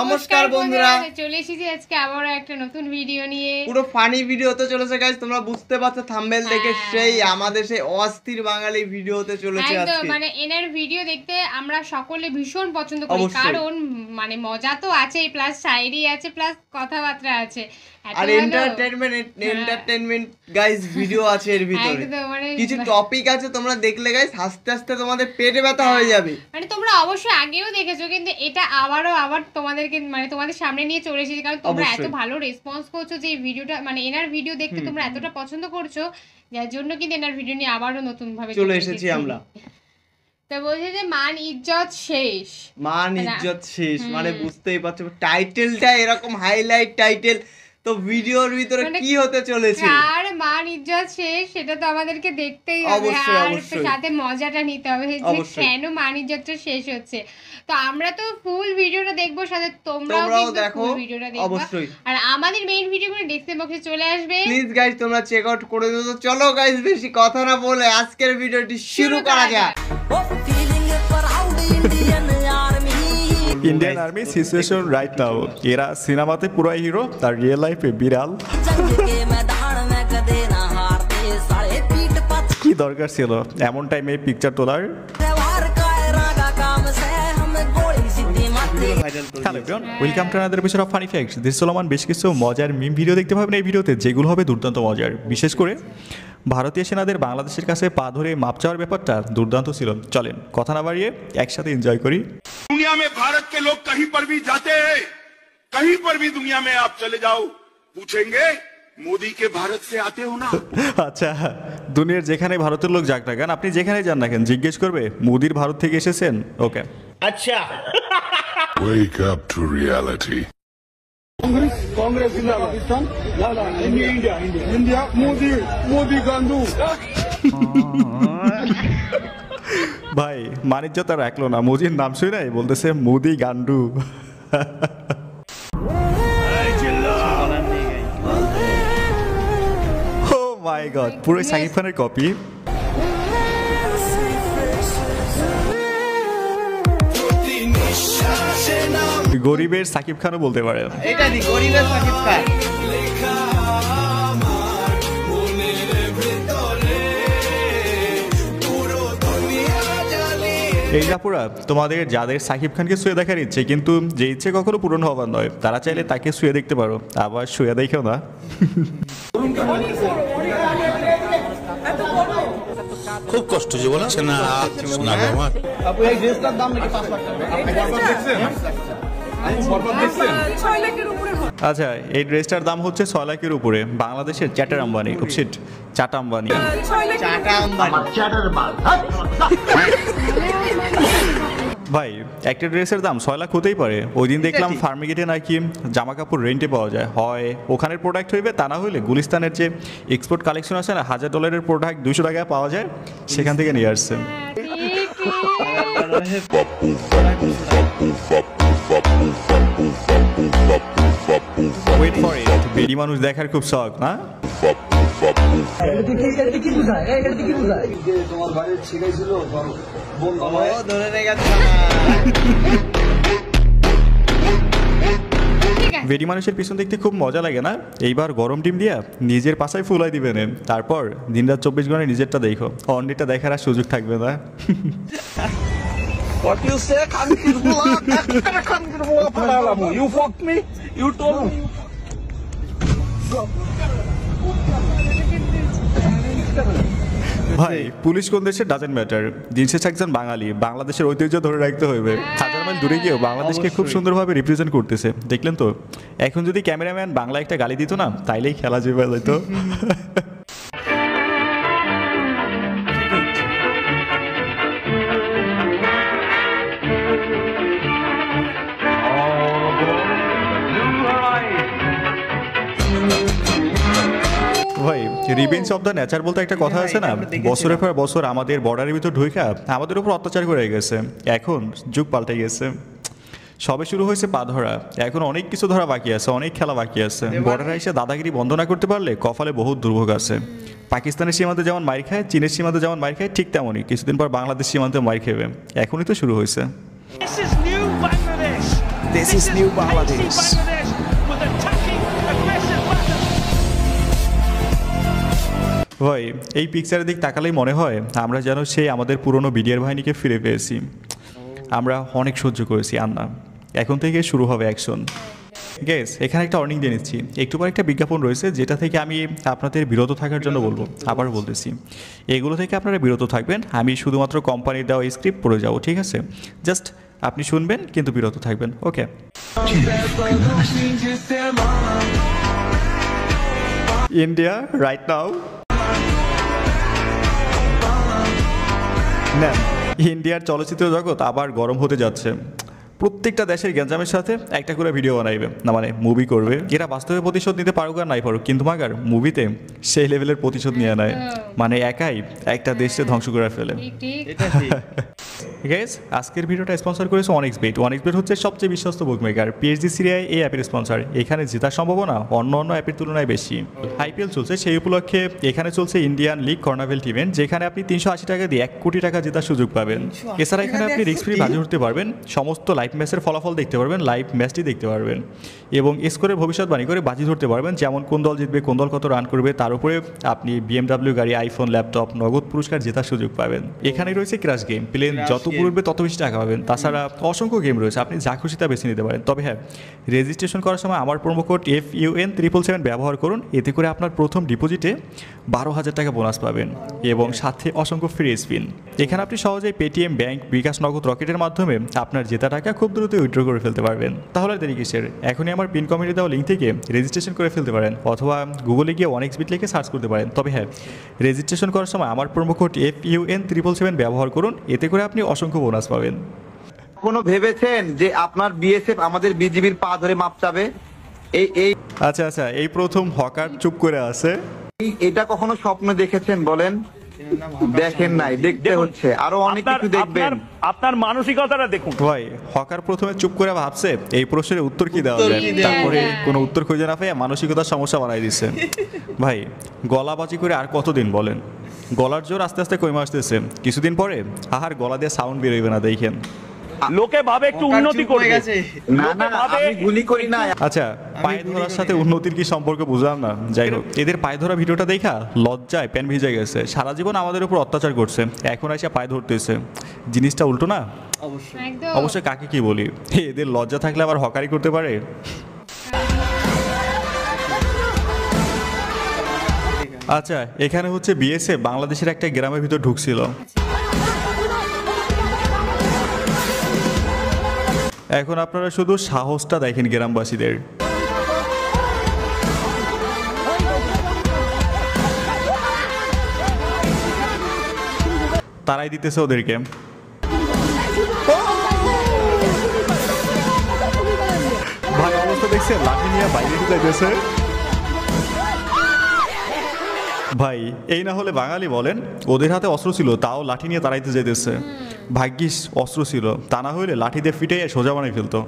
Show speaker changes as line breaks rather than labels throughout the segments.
নমস্কার বন্ধুরা,
চলে এসেছি আজকে আবার একটা নতুন ভিডিও নিয়ে।
পুরো ফানি ভিডিও হতে চলেছে গাইস, তোমরা বুঝতে পারছো থাম্বনেল দেখে সেই আমাদের সেই অস্থির বাঙালি ভিডিও হতে চলেছে আজকে।
মানে এনার ভিডিও দেখতে আমরা সকলে ভীষণ পছন্দ করি, কারণ মানে মজা তো আছে, প্লাস শায়রি আছে, প্লাস কথাবার্তা আছে,
আর এন্টারটেইনমেন্ট গাইস ভিডিও আছে এর ভিতরে। কিছু টপিক আছে, তোমরা দেখলে গাইস হাসতে হাসতে তোমাদের পেটে ব্যথা হয়ে যাবে।
মানে তোমরা অবশ্যই আগেও দেখেছো, কিন্তু এটা আবার তোমাদেরকে মানে তোমাদের সামনে নিয়ে চলে এসেছি, কারণ তোমরা এত ভালো রেসপন্স করছো যে এই ভিডিওটা মানে এনার ভিডিও দেখতে তোমরা এতটা পছন্দ করছো, যার জন্য কিন্তু এনার ভিডিও নিয়ে আবারও নতুন ভাবে
চলে এসেছি আমরা।
তো বলছে যে মান ইজ্জত শেষ,
মান ইজ্জত শেষ মানে বুঝতেই পারছো টাইটেলটা এরকম হাইলাইট টাইটেল। তো ভিডিওর ভিতরে কি হতে চলেছে,
আর মান ইজ্জত শেষ সেটা তো আমাদেরকে দেখতেই হবে, আর সাথে মজাটা নিতে হবে যে কেন মান ইজ্জতটা শেষ হচ্ছে। তো আমরা তো ফুল ভিডিওটা দেখবো, সাথে তোমরাও দেখো ভিডিওটা দেখো অবশ্যই। আর আমাদের মেইন ভিডিওগুলো ডেসক্রিপশন বক্সে চলে আসবে, প্লিজ
গাইস তোমরা চেক আউট করে দিও। তো চলো গাইস বেশি কথা না বলে আজকের ভিডিওটি শুরু করা যাক।
Indian army situation right now, এরা সিনেমাতে পুরো হিরো, তার রিয়েল লাইফে বিড়াল। কি দরকার ছিল এমন টাইমে পিকচার তোলার? Hello everyone, welcome to another episode of funny facts. This Solomon বেশ কিছু মজার মিম ভিডিও দেখতে পাবেন এই ভিডিওতে, যেগুলো হবে দুর্দান্ত মজার। বিশেষ করে ভারতীয় সেনাদের বাংলাদেশের কাছে পা ধরে মাপ চাওয়ার ব্যাপারটা দুর্দান্ত ছিল। চলেন কথা না বাড়িয়ে একসাথে এনজয় করি।
दुनिया में भारत के लोग कहीं पर भी जाते हैं, कहीं पर भी दुनिया में आप चले जाओ, पूछेंगे मोदी के भारत से आते हो ना।
আচ্ছা, দুনিয়ার যেখানে ভারতের লোক যাক না কেন, আপনি যেখানে যান না কেন, জিজ্ঞেস করবে মোদির ভারত থেকে এসেছেন। ওকে
আচ্ছা,
wake up to reality.
Congress India Pakistan India India Modi गांधू।
ভাই মানিজ্যতা রাখলো না, মোদির নাম শুনে নাই বলতেছে মোদি গান্ডু। ও মাই গড, পুরো সাকিব খানের কপি। গরিবের সাকিব খানও বলতে পারে।
এটা দি গরিবের সাকিব খান।
এই জাপুরা, তোমাদের যাদের সাকিব খানকে শুয়ে দেখার ইচ্ছে কিন্তু যে ইচ্ছে কখনো পূরণ হবার নয়, তারা চাইলে তাকে শুয়ে দেখতে পারো, আবার শুয়ে দেখেও না।
খুব কষ্ট জীবন আছে না শোনা আমার।
আপু এই ড্রেসটার দাম নাকি 5 লাখ টাকা। আপনি বরবাদ দেখছেন?
আচ্ছা, এই ড্রেসটার দাম হচ্ছে 6 লাখের উপরে। বাংলাদেশের চ্যাটার আম্বানি, উপসিট চাটা আম্বানি। ভাই একটা ড্রেসের দাম 6 লাখ হতেই পারে। ওই দিন দেখলাম ফার্মিগেটে নাকি জামা কাপড় রেন্টে পাওয়া যায়, হয় ওখানের প্রোডাক্ট হইবে, তা না হইলে গুলিস্তানের যে এক্সপোর্ট কালেকশন আছে না, $1000 প্রোডাক্ট 200 টাকায় পাওয়া যায়, সেখান থেকে নিয়ে আসছে। ওয়েট ফর ইট, বেডি মানুষ দেখার খুব শখ না? বেডি মানুষের পিছন দেখতে খুব মজা লাগে না? এইবার গরম ডিম দিয়া নিজের পাশায় ফুলাই দিবেন, তারপর দিনরাত 24 ঘন্টা নিজেরটা দেখো, অন্যটা দেখার আর সুযোগ থাকবে না।
What you say? You fucked me. You told me.
ভাই পুলিশ কোন দেশে ডাজেন্ট ম্যাটার, দিন শেষে একজন বাঙালি, বাংলাদেশের ঐতিহ্য ধরে রাখতে হইবে। 1000 মাইল দূরে গিয়েও বাংলাদেশকে খুব সুন্দরভাবে রিপ্রেজেন্ট করতেছে, দেখলেন তো? এখন যদি ক্যামেরাম্যান বাংলা একটা গালি দিত না, তাইলেই খেলা জিবে যেত। ভাই রিভেঞ্জ অফ দ্য নেচার বলতে একটা কথা আছে না, বছরের পর বছর আমাদের বর্ডারের ভিতর ঢুইকা আমাদের উপর অত্যাচার করে গেছে, এখন যুগ পাল্টে গেছে। সবে শুরু হয়েছে পা ধরা, এখন অনেক কিছু ধরা বাকি আছে, অনেক খেলা বাকি আছে। বর্ডারে এসে দাদাগিরি বন্ধ না করতে পারলে কপালে বহুত দুর্ভোগ আছে। পাকিস্তানের সীমান্তে যেমন মার খায়, চীনের সীমান্তে যেমন মার খায়, ঠিক তেমনই কিছুদিন পর বাংলাদেশ সীমান্তে মার খেবে। এখনই তো শুরু হয়েছে।
This is new Bangladesh.
ভাই এই পিকচারের দিক তাকালেই মনে হয় আমরা যেন সেই আমাদের পুরনো বিডিআর বাহিনীকে ফিরে পেয়েছি। আমরা অনেক সহ্য করেছি আর না, এখন থেকে শুরু হবে অ্যাকশন। গ্যাস এখানে একটা ওয়ার্নিং দিয়ে নিচ্ছি, একটু পর একটা বিজ্ঞাপন রয়েছে যেটা থেকে আমি আপনাদের বিরত থাকার জন্য বলবো। আবার বলতেছি, এগুলো থেকে আপনারা বিরত থাকবেন। আমি শুধুমাত্র কোম্পানির দেওয়া স্ক্রিপ্ট পড়ে যাবো, ঠিক আছে? জাস্ট আপনি শুনবেন কিন্তু বিরত থাকবেন, ওকে? ইন্ডিয়া রাইট নাও, না ইন্ডিয়ার চলচ্চিত্র জগৎ আবার গরম হতে যাচ্ছে। প্রত্যেকটা দেশের গ্যাঞ্জামের সাথে একটা করে ভিডিও বানাইবে, না মানে মুভি করবে। এরা বাস্তবে প্রতিশোধ নিতে পারুক আর নাই পারুক, কিন্তু মাগার মুভিতে সেই লেভেলের প্রতিশোধ নিয়ে নেয়, মানে একাই একটা দেশকে ধ্বংস করে ফেলে। গাইস আজকের ভিডিওটা স্পন্সর করেছে ওয়ানএক্সবেট। ওয়ানএক্সবেট হচ্ছে সবচেয়ে বিশ্বস্ত বুকমেকার। পিএসজি সিরিয়ায় এই অ্যাপের স্পন্সর। এখানে জেতার সম্ভাবনা অন্য অ্যাপের তুলনায় বেশি। আইপিএল চলছে, সেই উপলক্ষে এখানে চলছে ইন্ডিয়ান লিগ কর্নাভেল্ট ইভেন্ট, যেখানে আপনি 380 টাকা দিয়ে 1 কোটি টাকা জেতার সুযোগ পাবেন। এছাড়া এখানে আপনি রিস্ক ফ্রি বাজি উঠতে পারবেন, সমস্ত লাইভ ম্যাচের ফলাফল দেখতে পারবেন, লাইভ ম্যাচটি দেখতে পারবেন এবং স্কোরের ভবিষ্যৎবাণী করে বাজি ধরতে পারবেন, যেমন কোন দল জিতবে, কোন দল কত রান করবে। তার উপরে আপনি BMW গাড়ি, আইফোন, ল্যাপটপ, নগদ পুরস্কার জেতার সুযোগ পাবেন। এখানে রয়েছে ক্র্যাশ গেম, প্লেন যত ঘুরবে তত বেশি টাকা পাবেন। তাছাড়া অসংখ্য গেম রয়েছে, আপনি যা খুশি তা বেছে নিতে পারেন। তবে হ্যাঁ, রেজিস্ট্রেশন করার সময় আমার প্রোমো কোড FUN777 ব্যবহার করুন। এতে করে আপনার প্রথম ডিপোজিটে 12,000 টাকা বোনাস পাবেন এবং সাথে অসংখ্য ফ্রি স্পিন। এখানে আপনি সহজেই পেটিএম, ব্যাংক, বিকাশ, নগদ, রকেটের মাধ্যমে আপনার জেতা টাকা খুব দ্রুত উইথড্র করে ফেলতে পারবেন। তাহলে দেরি কিসের? এখনই আমার পিন কমেন্টে দেওয়া লিঙ্ক থেকে রেজিস্ট্রেশন করে ফেলতে পারেন, অথবা গুগলে গিয়ে ওয়ানএক্সবেট লিখে সার্চ করতে পারেন। তবে হ্যাঁ, রেজিস্ট্রেশন করার সময় আমার প্রোমো কোড FUN777 ব্যবহার করুন, এতে করে আপনি অসংখ্য বোনাস পাবেন।
কোনো ভেবেছেন যে আপনার বিএসএফ আমাদের বিজিবির পা ধরে মাপ চাবে? এই
আচ্ছা, এই প্রথম হকার চুপ করে আছে।
এটা কখনো স্বপ্ন দেখেছেন বলেন? দেখেন নাই, দেখতে হচ্ছে, আরো অনেক কিছু দেখবেন।
আপনার মানসিকতাটা দেখুন।
ভাই হকার প্রথমে চুপ করে ভাবছে এই প্রশ্নের উত্তর কি দেওয়া যায়, তারপরে কোনো উত্তর খুঁজে না পেয়ে মানসিকতার সমস্যা বানাই দিচ্ছে। ভাই গলাবাজি করে আর কতদিন বলেন? গলার জোর আস্তে আস্তে কমে আসতেছে, কিছুদিন পরে আহার গলা দিয়ে সাউন্ড বেরোবে না, দেখেন।
লোকে ভাবে একটু উন্নতি করবে।
না না, আমি গুলি করি না।
আচ্ছা, পায়ে ধরার সাথে উন্নতির কি সম্পর্ক বুঝলাম না। যাই হোক, এদের পায়ে ধরা ভিডিওটা দেখা লজ্জায় প্যান ভিজে গেছে। সারা জীবন আমাদের উপর অত্যাচার করছে, এখন এসে পায়ে ধরতেছে। জিনিসটা উল্টো না? অবশ্যই কাকে কি বলি, এদের লজ্জা থাকলে আবার হকারি করতে পারে। আচ্ছা, এখানে হচ্ছে বিএসএফ বাংলাদেশের একটা গ্রামের ভিতর ঢুকছিল। এখন আপনারা শুধু সাহসটা দেখেন গ্রামবাসীদের। তারাই দিতেছে ওদেরকে। ভাই অবস্থা দেখছে, লাঠি নিয়ে বাইরে যাইতেছে। ভাই এই না হলে বাঙালি বলেন, ওদের হাতে অস্ত্র ছিল তাও লাঠি নিয়ে তাড়াইতে যাইতেছে। ভাগ্যিস অস্ত্র ছিল, তা না হইলে লাঠি দিয়ে ফিটে সোজা বানাই ফেলতো।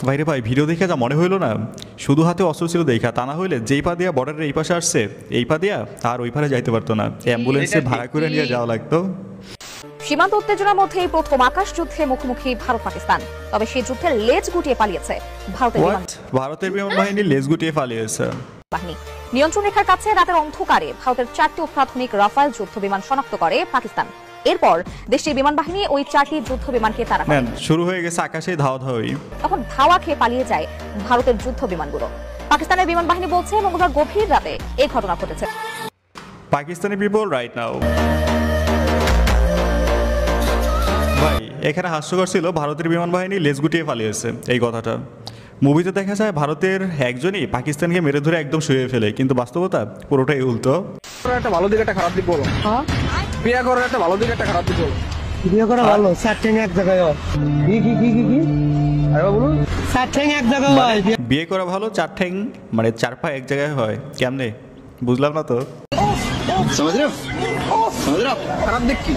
ভাইরে ভাই, ভিডিও দেখে যা মনে হইলো না, শুধু হাতে অস্ত্র ছিল দেখা, তা না হইলে যেই পা দিয়া বর্ডারের এই পাশে আসছে এই পা দিয়া আর ওই পারে যাইতে পারতো না, অ্যাম্বুলেন্সে ভাড়া করে নিয়ে যাওয়া লাগতো।
সীমান্ত উত্তেজনার মধ্যেই প্রথম আকাশ যুদ্ধে মুখোমুখি ভারত পাকিস্তান। তবে সেই যুদ্ধের লেজ গুটিয়ে পালিয়েছে
ভারতের বিমান বাহিনী। লেজ গুটিয়ে পালিয়েছে
বাহিনী। নিয়ন্ত্রণ রেখার কাছে রাতের অন্ধকারে ভারতের 4টি অত্যাধুনিক রাফাল যুদ্ধ বিমান শনাক্ত করে পাকিস্তান। এরপর দেশটির বিমান বাহিনী ওই 4টি যুদ্ধ বিমানকে তাড়া করে।
শুরু হয়ে গেছে আকাশে ধাওয়া ধাওয়ি।
তখন ধাওয়া খেয়ে পালিয়ে যায় ভারতের যুদ্ধ বিমানগুলো। পাকিস্তানের বিমান বাহিনী বলছে মঙ্গলবার গভীর রাতে এই ঘটনা ঘটেছে।
Pakistani people right now. ভাই এখানে হাস্যকর ছিল ভারতের বিমান বাহিনী লেজ গুটিয়ে পালিয়েছে এই কথাটা। মুভিতে দেখা যায় ভারতের একজনই পাকিস্তানকে মেরে ধরে একদম শুয়ে ফেলে, কিন্তু বাস্তবতা পুরোটাই উল্টো।
একটা ভালো দিক একটা খারাপ দিক বলো। বিয়ে করার একটা ভালো দিক একটা খারাপ দিক বলো।
বিয়ে করা ভালো, চারটেন এক জায়গায় হয়। এক জায়গায় হয়।
বিয়ে করা ভালো, চার ঠ্যাং মানে 4 পা এক জায়গায় হয় কেমনে বুঝলাম না তো।
খারাপ দিক কি?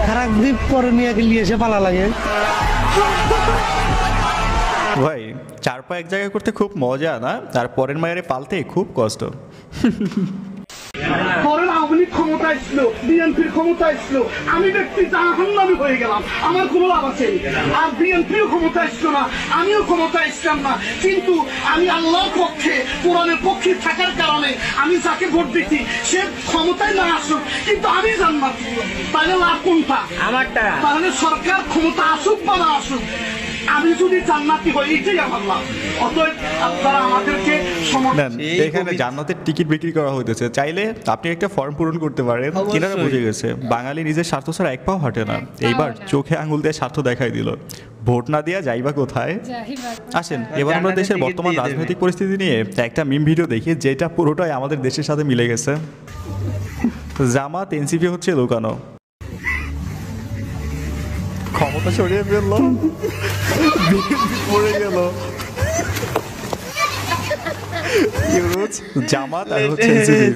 খারাপ দিক পরে নিয়ে গেলে এসে পালা লাগে।
ভাই 4 পা এক জায়গায় করতে খুব মজা না, আর পরের মায়ের পালতে খুব কষ্ট।
আওয়ামী লীগ ক্ষমতা
আসলো, বিএনপির ক্ষমতা আসলো, আমি ব্যক্তি জাহান্নামী হয়ে গেলাম, আমার কোনো লাভ আছে? আর বিএনপিও ক্ষমতা আসলো না, আমিও ক্ষমতা আসলাম না, কিন্তু আমি আল্লাহর পক্ষে, কোরআনের পক্ষে থাকার কারণে আমি যাকে ভোট দিচ্ছি সে ক্ষমতায় না আসুক, কিন্তু আমি জান্নাতি। তাহলে লাভ কোনটা? আমারটা। তাহলে সরকার ক্ষমতা আসুক বা না আসুক, আমি যদি জান্নাতি হই এটাই আমার লাভ। অতএব আপনারা আমাদেরকে
এখানে জান্নাতের টিকিট বিক্রি করা হইতেছে, চাইলে আপনি একটা ফর্ম পূরণ করতে পারেন। কিনারা বুঝে গেছে বাঙালি নিজের স্বার্থ ছাড়া এক পাও হাঁটে না। এইবার চোখে আঙুল দিয়ে স্বার্থ দেখাই দিল, ভোট না দিয়া যাইবা কোথায়? আসেন এবার আমরা দেশের বর্তমান রাজনৈতিক পরিস্থিতি নিয়ে একটা মিম ভিডিও দেখি, যেটা পুরোটাই আমাদের দেশের সাথে মিলে গেছে। জামাত এনসিপি হচ্ছে লুকানো, ক্ষমতা সরিয়ে ফেললো, পড়ে গেল। জামাত আর হচ্ছে এনসিপি।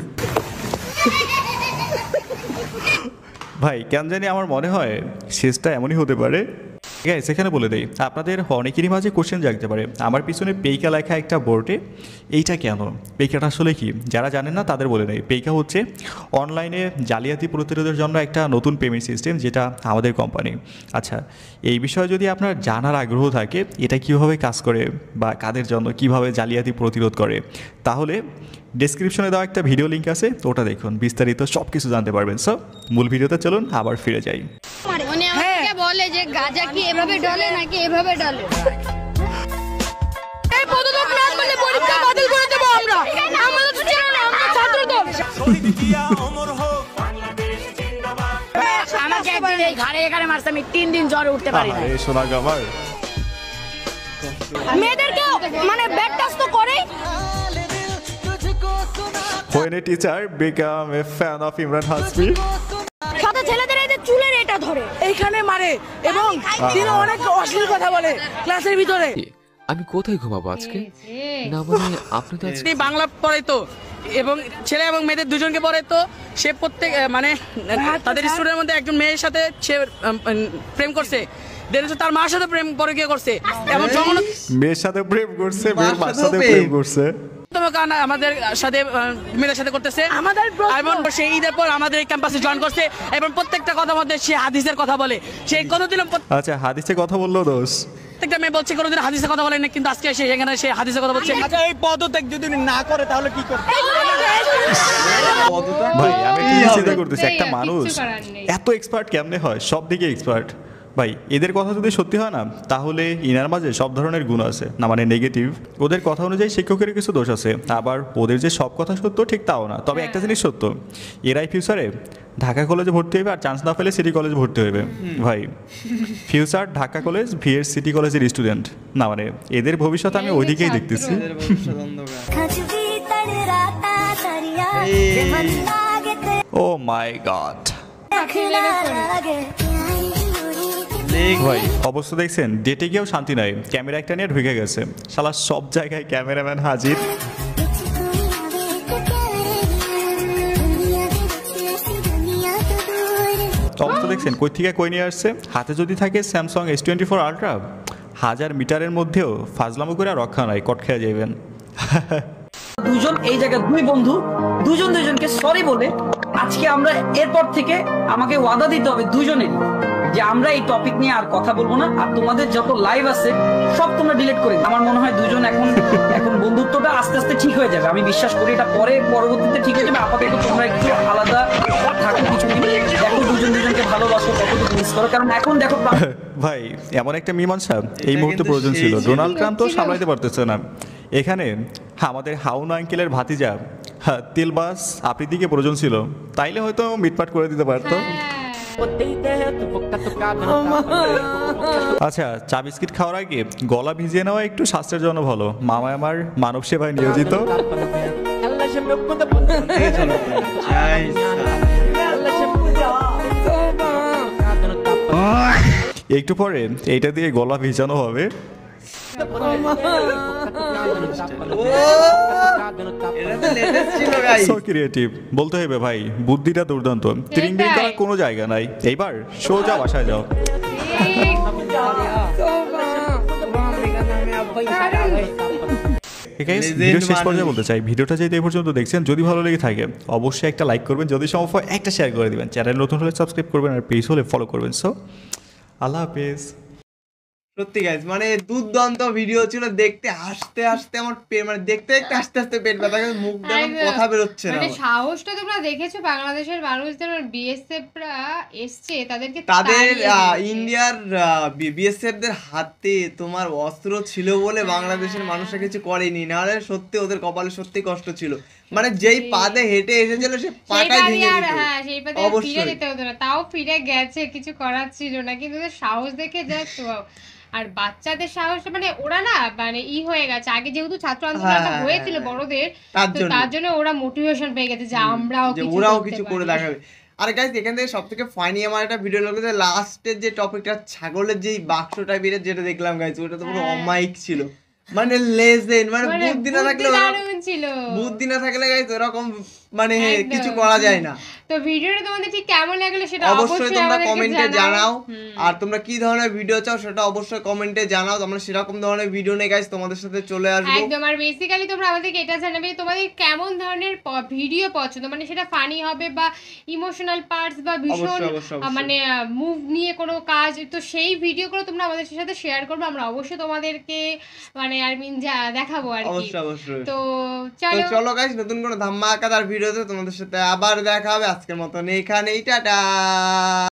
ভাই কেন জানি আমার মনে হয় শেষটা এমনই হতে পারে। গাইস এখানে বলে দেই, আপনাদের অনেকেরই মাঝে কোশ্চেন জাগতে পারে, আমার পিছনে পেইকা লেখা একটা বোর্ডে এইটা কেন? পেইকাটা আসলে কি? যারা জানেন না তাদের বলে দেয়, পেইকা হচ্ছে অনলাইনে জালিয়াতি প্রতিরোধের জন্য একটা নতুন পেমেন্ট সিস্টেম, যেটা আমাদের কোম্পানি। আচ্ছা, এই বিষয়ে যদি আপনার জানার আগ্রহ থাকে এটা কীভাবে কাজ করে বা কাদের জন্য কীভাবে জালিয়াতি প্রতিরোধ করে, তাহলে ডেসক্রিপশনে দেওয়া একটা ভিডিও লিঙ্ক আছে, ওটা দেখুন, বিস্তারিত সব কিছু জানতে পারবেন। সো মূল ভিডিওতে চলুন আবার ফিরে যাই।
বলে যে গাজা কি এভাবে ডলে নাকি এভাবে ডলে? এই পদত্যাগ না করলে পরীক্ষা বাতিল করে দেব আমরা। আমাদের তো চেনা না, আমরা ছাত্র দল।
আমাকে একদিন এই ঘাড়ে এখানে মারছে, আমি 3 দিন জ্বরে উঠতে পারি না।
এই শোনা গামার
মেয়েদেরকে মানে ব্যাড টাচ তো করেই।
When a teacher become a fan of Imran Hasbi,
সাথে ছেলেদের এই যে চুলের এটা ধরে এইখানে মারে এবং তিনি অনেক অশ্লীল কথা বলে ক্লাসের ভিতরে।
আমি কোথায় ঘুমাবো আজকে? না মানে আপনি তো আজকে
বাংলা পড়ে তো, এবং ছেলে এবং মেয়েদের দুজনকে পড়ে তো, সে প্রত্যেক মানে তাদের স্টুডেন্টের মধ্যে একজন মেয়ের সাথে সে প্রেম করছে, দেন তার মার সাথে প্রেম পরকীয়া করছে, এবং যখন
মেয়ের সাথে প্রেম করছে, মেয়ের মার সাথে প্রেম করছে,
আমাদের সাথে মেয়েদের সাথে করতেছে। আমাদের এবং সেই ঈদের পর আমাদের এই ক্যাম্পাসে জয়েন করছে এবং প্রত্যেকটা কথা মধ্যে সে হাদিসের কথা বলে। সে কোনোদিনও
আচ্ছা হাদিসে কথা বললো দোষ,
প্রত্যেকটা মেয়ে বলছে কোনোদিন হাদিসের কথা বলে না, কিন্তু আজকে সে এখানে সে হাদিসের কথা বলছে।
আচ্ছা এই পদত্যাগ যদি না করে তাহলে কি করবে?
ভাই আমি চিন্তা করতেছি, একটা মানুষ এত এক্সপার্ট কেমনে হয়, সব দিকে এক্সপার্ট। ভাই এদের কথা যদি সত্যি হয় না, তাহলে ইনার মাঝে সব ধরনের গুণ আছে, না মানে নেগেটিভ। ওদের কথা অনুযায়ী শিক্ষকের কিছু দোষ আছে, আবার ওদের যে সব কথা সত্য ঠিক তাও না। তবে একটা জিনিস সত্য, এরাই ফিউচারে ঢাকা কলেজে ভর্তি হবে, আর চান্স না পেলে সিটি কলেজে ভর্তি হবে। ভাই future Dhaka college vs city কলেজের স্টুডেন্ট, না মানে এদের ভবিষ্যৎ আমি ওইদিকেই দেখতেছি। ও মাই গড ভাই অবস্থা দেখছেন, ডেটে গিয়েও শান্তি নাই, ক্যামেরা একটা নিয়ে ঢুকে গেছে, শালা সব জায়গায় ক্যামেরাম্যান হাজির। অবস্থা দেখছেন কই থেকে কই নিয়ে আসছে। হাতে যদি থাকে স্যামসাং S24 আলট্রা, 1000 মিটারের মধ্যেও ফাজলামো করে রক্ষা নাই, কট খেয়ে যাবেন।
দুজন এই জায়গায় দুই বন্ধু, দুজন দুজনকে সরি বলে আজকে আমরা এরপর থেকে আমাকে ওয়াদা দিতে হবে দুজনের যে আমরা এই টপিক নিয়ে আর কথা বলবো না, আর তোমাদের যত লাইভ আছে সব তোমরা ডিলিট করে দাও। আমার মনে হয় দুজন এখন বন্ধুত্বটা আস্তে আস্তে ঠিক হয়ে যাবে, আমি বিশ্বাস করি এটা পরবর্তীতে ঠিক হয়ে যাবে। আপাতত তোমরা একটু আলাদা থাকো কিছুদিন, দেখো দুজন দুজনকে ভালোবাসো, কতটুকু মিস করো। কারণ এখন দেখো
ভাই এমন একটা মীমাংসা এই মুহূর্তে প্রয়োজন ছিল, ডোনাল্ড ট্রাম্প তো সামলাইতে পারতেছে না। এখানে আমাদের হাউনা আঙ্কেলের ভাতিজা তেলবাস আফ্রিদিকে প্রয়োজন ছিল, তাইলে হয়তো মিটপাট করে দিতে পারতো। আচ্ছা চা বিস্কিট খাওয়ার আগে গলা ভিজিয়ে নেওয়া একটু স্বাস্থ্যের জন্য ভালো। মামা আমার মানব সেবায় নিয়োজিত। একটু পরে এইটা দিয়ে গলা ভিজানো হবে। সো ক্রিয়েটিভ বলতে হবে ভাই, বুদ্ধিটা দুর্দান্ত, ট্রিং বিং করার কোনো জায়গা নাই। এইবার সোজা বাসায় যাও। গাইস ভিডিও শেষ পর্যায়ে বলতে চাই, ভিডিওটা যদি এই পর্যন্ত দেখছেন, যদি ভালো লেগে থাকে অবশ্যই একটা লাইক করবেন, যদি সম্ভব হয় একটা শেয়ার করে দিবেন, চ্যানেল নতুন হলে সাবস্ক্রাইব করবেন, আর পেজ হলে ফলো করবেন। সো আল্লাহ হাফেজ।
সত্যি গাইস মানে দুর্দান্ত ভিডিও ছিল, দেখতে হাসতে হাসতে আমার মানে দেখতে দেখতে হাসতে হাসতে পেট ব্যথা করে, মুখ দিয়ে কথা বেরোচ্ছে না।
মানে সাহসটা তোমরা দেখেছো বাংলাদেশের মানুষদের, বিএসএফরা এসছে
তাদের ইন্ডিয়ার বিএসএফ দের হাতে তোমার অস্ত্র ছিল বলে বাংলাদেশের মানুষরা কিছু করেনি, নাহলে সত্যি ওদের কপালে সত্যি কষ্ট ছিল। মানে যেই পাদে হেঁটে এসেছিল সে পাটাই ভেঙে যেত।
হ্যাঁ সেই পাদে ফিরে যেতে হতো না, তাও ফিরে গেছে, কিছু করার ছিল না। কিন্তু ওদের সাহস দেখে জাস্ট আর বাচ্চাদের সাহসটা মানে ওরা না মানে হয়ে গেছে, আগে যেহেতু ছাত্র আন্দোলনটা হয়েছিল বড়দের, তার জন্য ওরা মোটিভেশন পেয়ে গেছে যে ওরাও কিছু করে দেখাবে।
আর গাইস এখান থেকে সবথেকে ফানি আমার একটা ভিডিও লাগছে, লাস্টের যে টপিকটা ছাগলের যেই বাক্সটা বেরিয়ে যেটা দেখলাম গাইস, ওটা তো পুরো অমাইক ছিল, মানে লেজেন্ড, মানে বুদ্ধি না থাকলে বুদ্ধি না থাকলে গাইস ওরকম মানে কিছু করা যায় না।
তো ভিডিওটা তোমাদের ঠিক কেমন লাগলো সেটা
অবশ্যই তোমরা কমেন্টে জানাও, আর তোমরা কি ধরনের ভিডিও চাও সেটা অবশ্যই কমেন্টে জানাও, আমরা সেরকম ধরনের ভিডিও নিয়ে গাইস তোমাদের সাথে চলে আসবো
একদম। আর বেসিক্যালি তোমরা আমাদেরকে এটা জানাবে তোমাদের কেমন ধরনের ভিডিও পছন্দ, মানে সেটা ফানি হবে বা ইমোশনাল পার্টস বা ভীষণ মানে মুভ নিয়ে কোনো কাজ, তো সেই ভিডিওগুলো তোমরা আমাদের সাথে শেয়ার করবে, আমরা অবশ্যই তোমাদেরকে মানে দেখাবো আর কি। তো
চলো গাইস নতুন কোনো ধামাকাদার ভিডিওতে তোমাদের সাথে আবার দেখা হবে, আজকের মতন এখানেই, টাটা।